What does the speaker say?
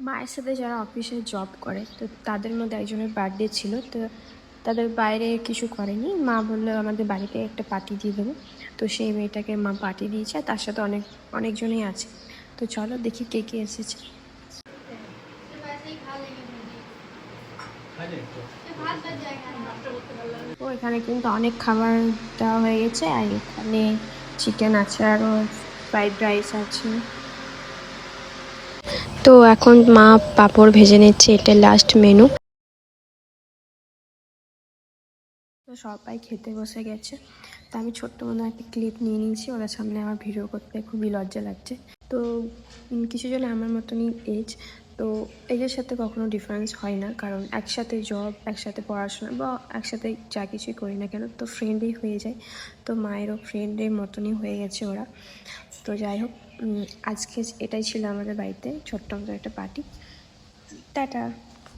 মায়ের সাথে যারা অফিসে জব করে তো তাদের মধ্যে একজনের বার্থডে ছিল, তো তাদের বাইরে কিছু করেনি। মা বললো আমাদের বাড়িতে একটা পার্টি দিয়ে দেবো, তো সেই মেয়েটাকে মা পার্টি দিয়েছে, তার সাথে অনেকজনই আছে। তো চলো দেখি কে কে এসেছে। ও এখানে কিন্তু অনেক খাবার দেওয়া হয়ে গেছে, আর এখানে চিকেন আছে, আরও ফ্রাইড রাইস আছে। তো এখন মা পাঁপড় ভেজে নিচ্ছে, এটা লাস্ট মেনু। তো সবাই খেতে বসে গেছে, তো আমি ছোট্ট মতো একটা ক্লিপ নিয়ে নিয়েছি, ওদের সামনে আমার ভিডিও করতে খুবই লজ্জা লাগছে। তো কিছু জন আমার মতনই এজ, তো এজের সাথে কখনো ডিফারেন্স হয় না, কারণ একসাথে জব, একসাথে পড়াশোনা বা একসাথে যা কিছুই করি না কেন, তো ফ্রেন্ডই হয়ে যায়। তো মায়েরও ফ্রেন্ডের মতনই হয়ে গেছে ওরা। তো যাই হোক, আজকে এটাই ছিল আমাদের বাড়িতে ছোট্ট মতো একটা পার্টি। টাটা।